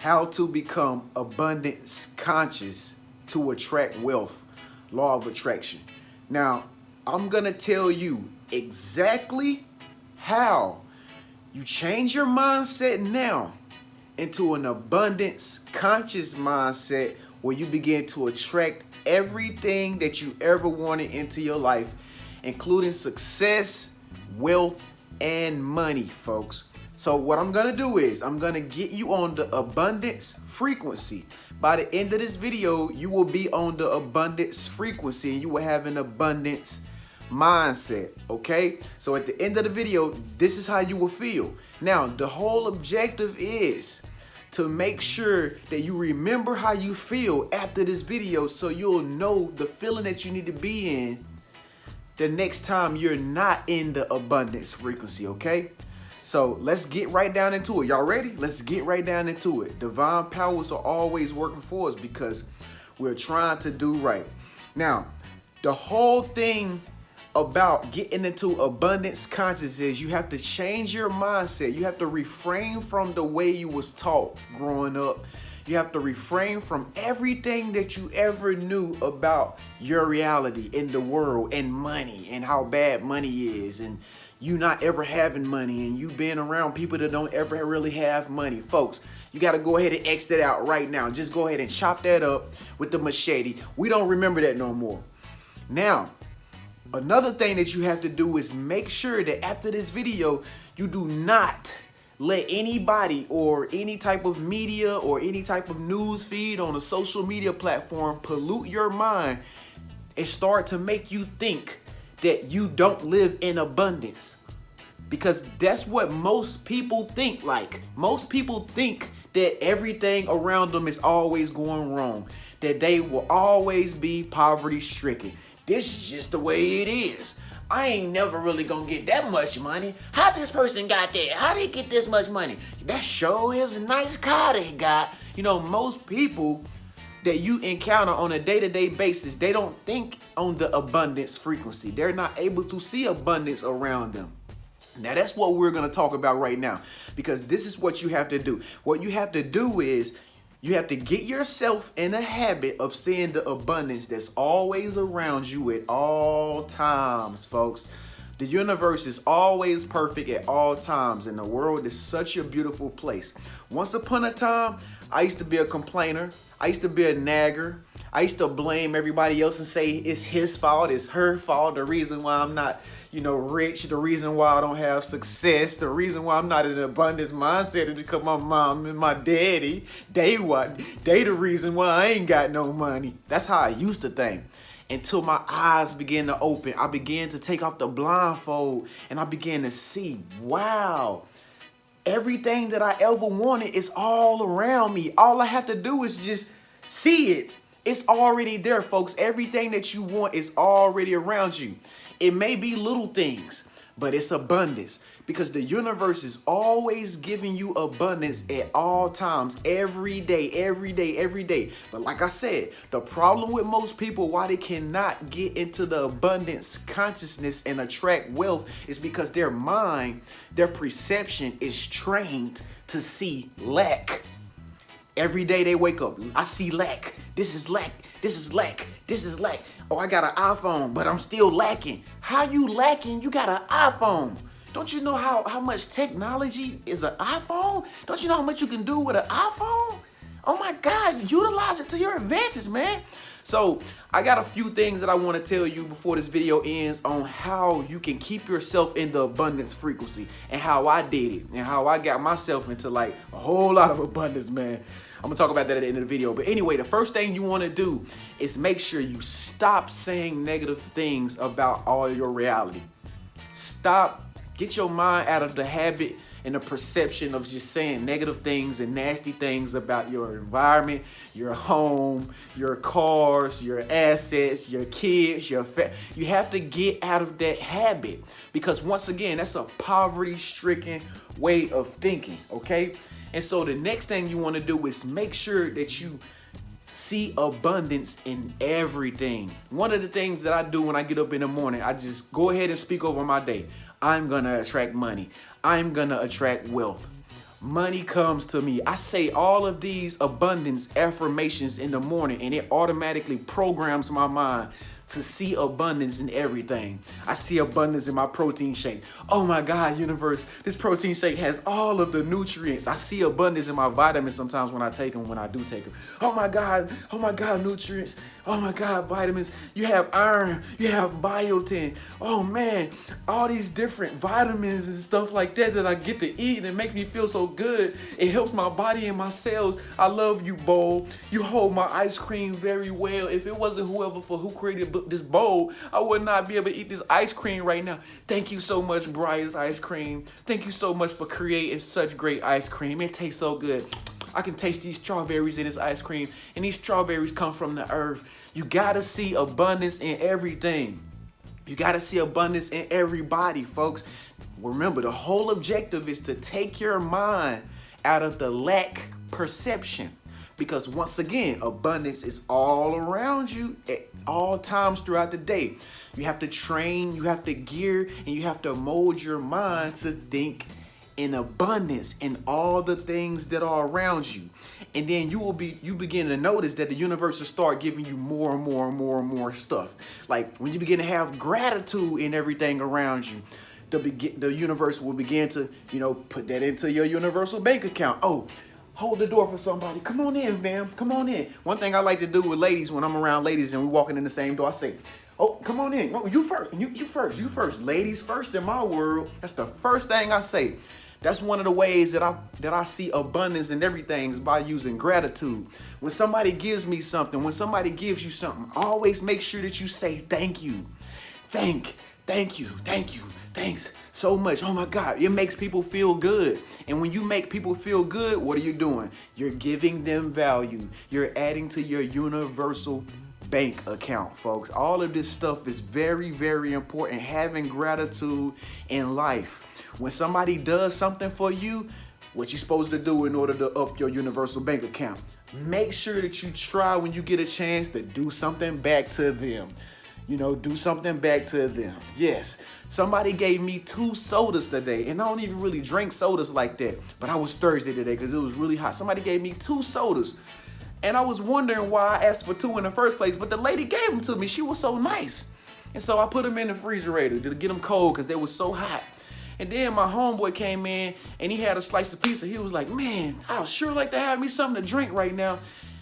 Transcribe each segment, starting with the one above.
How to become abundance conscious to attract wealth, law of attraction. Now, I'm going to tell you exactly how you change your mindset now into an abundance conscious mindset where you begin to attract everything that you ever wanted into your life, including success, wealth, and money, folks. So what I'm gonna do is I'm gonna get you on the abundance frequency. By the end of this video, you will be on the abundance frequency and you will have an abundance mindset, okay? So at the end of the video, this is how you will feel. Now, the whole objective is to make sure that you remember how you feel after this video so you'll know the feeling that you need to be in the next time you're not in the abundance frequency, okay? So let's get right down into it. Y'all ready? Let's get right down into it. Divine powers are always working for us because we're trying to do right. Now, the whole thing about getting into abundance consciousness is you have to change your mindset. You have to refrain from the way you was taught growing up. You have to refrain from everything that you ever knew about your reality in the world and money and how bad money is and you not ever having money and you being around people that don't ever really have money. Folks, you got to go ahead and X that out right now. Just go ahead and chop that up with the machete. We don't remember that no more. Now, another thing that you have to do is make sure that after this video, you do not let anybody or any type of media or any type of news feed on a social media platform pollute your mind and start to make you think that you don't live in abundance. Because that's what most people think like. Most people think that everything around them is always going wrong, that they will always be poverty stricken. This is just the way it is. I ain't never really gonna get that much money. How this person got that? How they get this much money? That sure is a nice car they got. You know, most people that you encounter on a day-to-day basis, they don't think on the abundance frequency. They're not able to see abundance around them. Now, that's what we're going to talk about right now, because this is what you have to do. What you have to do is you have to get yourself in a habit of seeing the abundance that's always around you at all times, folks. The universe is always perfect at all times, and the world is such a beautiful place. Once upon a time, I used to be a complainer. I used to be a nagger. I used to blame everybody else and say it's his fault, it's her fault, the reason why I'm not, rich, the reason why I don't have success, the reason why I'm not in an abundance mindset is because my mom and my daddy, they the reason why I ain't got no money. That's how I used to think. Until my eyes began to open, I began to take off the blindfold and I began to see, wow, everything that I ever wanted is all around me. All I have to do is just see it. It's already there, folks. Everything that you want is already around you. It may be little things, but it's abundance because the universe is always giving you abundance at all times, every day, every day, every day. But like I said, the problem with most people, why they cannot get into the abundance consciousness and attract wealth is because their mind, their perception is trained to see lack. Every day they wake up, I see lack. This is lack. This is lack. This is lack. Oh, I got an iPhone, but I'm still lacking. How you lacking? You got an iPhone. Don't you know how much technology is an iPhone? Don't you know how much you can do with an iPhone? Oh my God, utilize it to your advantage, man. So I got a few things that I want to tell you before this video ends on how you can keep yourself in the abundance frequency and how I did it and how I got myself into like a whole lot of abundance, man. I'm gonna talk about that at the end of the video. But anyway, the first thing you want to do is make sure you stop saying negative things about all your reality. Stop. Get your mind out of the habit and the perception of just saying negative things and nasty things about your environment, your home, your cars, your assets, your kids, you have to get out of that habit because once again, that's a poverty-stricken way of thinking, okay? And so the next thing you want to do is make sure that you see abundance in everything. One of the things that I do when I get up in the morning, I just go ahead and speak over my day. I'm going to attract money. I'm going to attract wealth. money comes to me. I say all of these abundance affirmations in the morning, and it automatically programs my mind to see abundance in everything. I see abundance in my protein shake. Oh my God, universe, this protein shake has all of the nutrients. I see abundance in my vitamins sometimes when I take them, when I do take them. Oh my God, nutrients. Oh my God, vitamins. You have iron, you have biotin. Oh man, all these different vitamins and stuff like that I get to eat, and it makes me feel so good. It helps my body and my cells. I love you, bowl. You hold my ice cream very well. If it wasn't who created this bowl, I would not be able to eat this ice cream right now. Thank you so much, Briar's Ice Cream. Thank you so much for creating such great ice cream. It tastes so good. I can taste these strawberries in this ice cream, and these strawberries come from the earth. You gotta see abundance in everything. You gotta see abundance in everybody, folks. Remember, the whole objective is to take your mind out of the lack perception. Because once again, abundance is all around you at all times throughout the day. You have to train, you have to gear, and you have to mold your mind to think in abundance in all the things that are around you. And then you begin to notice that the universe will start giving you more and more and more and more stuff. Like when you begin to have gratitude in everything around you, the universe will begin to, put that into your universal bank account. Oh, hold the door for somebody. Come on in, ma'am. Come on in. One thing I like to do with ladies when I'm around ladies and we're walking in the same door, I say, oh, come on in. No, you first. You first. You first. Ladies first in my world. That's the first thing I say. That's one of the ways that I see abundance in everything is by using gratitude. When somebody gives me something, when somebody gives you something, always make sure that you say thank you. Thank you. Thanks so much. Oh my God, it makes people feel good. And when you make people feel good, what are you doing? You're giving them value. You're adding to your universal bank account, folks. All of this stuff is very, very important. Having gratitude in life. When somebody does something for you, what you're supposed to do in order to up your universal bank account, make sure that you try when you get a chance to do something back to them. Do something back to them. Yes, somebody gave me 2 sodas today, and I don't even really drink sodas like that, but I was thirsty today because it was really hot. Somebody gave me 2 sodas, and I was wondering why I asked for 2 in the first place, but the lady gave them to me. She was so nice. And so I put them in the refrigerator to get them cold because they were so hot. And then my homeboy came in and he had a slice of pizza. He was like, man, I'd sure like to have me something to drink right now.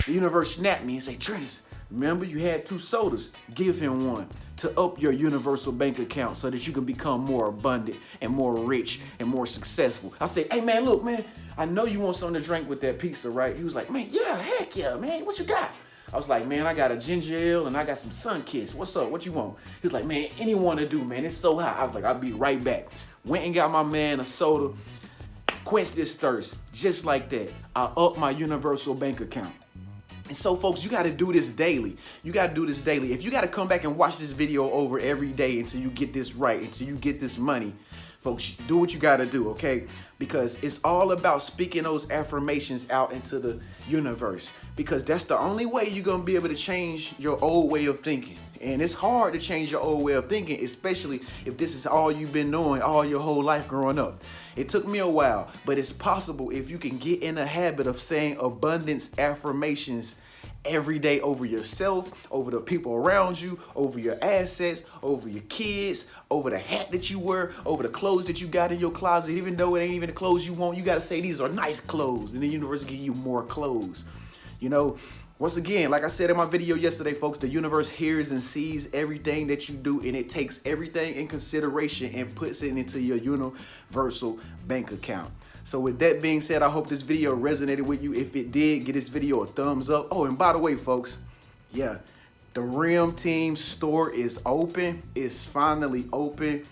The universe snapped me and said, Trenius, remember you had 2 sodas. Give him one to up your universal bank account so that you can become more abundant and more rich and more successful. I said, hey man, look, man, I know you want something to drink with that pizza, right? He was like, man, yeah, heck yeah, man. What you got? I was like, man, I got a ginger ale and I got some Sunkist. What's up? What you want? He was like, man, anyone to do, man. It's so hot. I was like, I'll be right back. Went and got my man a soda, quenched his thirst, just like that. I upped my universal bank account. And so, folks, you got to do this daily. You got to do this daily. If you got to come back and watch this video over every day until you get this right, until you get this money, folks, do what you got to do, okay? Because it's all about speaking those affirmations out into the universe. Because that's the only way you're going to be able to change your old way of thinking. And it's hard to change your old way of thinking, especially if this is all you've been doing all your whole life growing up. It took me a while, but it's possible if you can get in a habit of saying abundance affirmations every day over yourself, over the people around you, over your assets, over your kids, over the hat that you wear, over the clothes that you got in your closet. Even though it ain't even the clothes you want, you got to say these are nice clothes, and the universe will give you more clothes. Once again, like I said in my video yesterday, folks, the universe hears and sees everything that you do, and it takes everything in consideration and puts it into your universal bank account. So with that being said, I hope this video resonated with you. If it did, give this video a thumbs up. Oh, and by the way, folks, yeah, the Rim Team store is open. It's finally open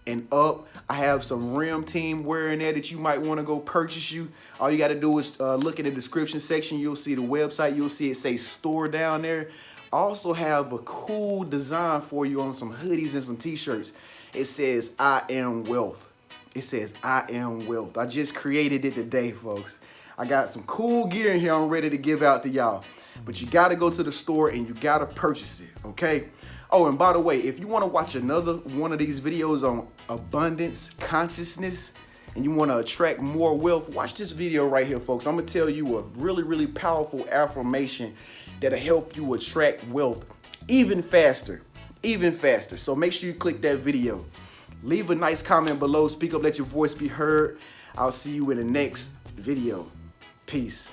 and up. I have some Rim Team wear in there that you might want to go purchase you. All you got to do is look in the description section. You'll see the website. You'll see it say store down there. I also have a cool design for you on some hoodies and some t-shirts. It says, I am wealth. It says, I am wealth. I just created it today, folks. I got some cool gear in here I'm ready to give out to y'all. But you got to go to the store and you got to purchase it, okay? Oh, and by the way, if you want to watch another one of these videos on abundance, consciousness, and you want to attract more wealth, watch this video right here, folks. I'm going to tell you a really, really powerful affirmation that'll help you attract wealth even faster, So make sure you click that video. Leave a nice comment below. Speak up, let your voice be heard. I'll see you in the next video. Peace.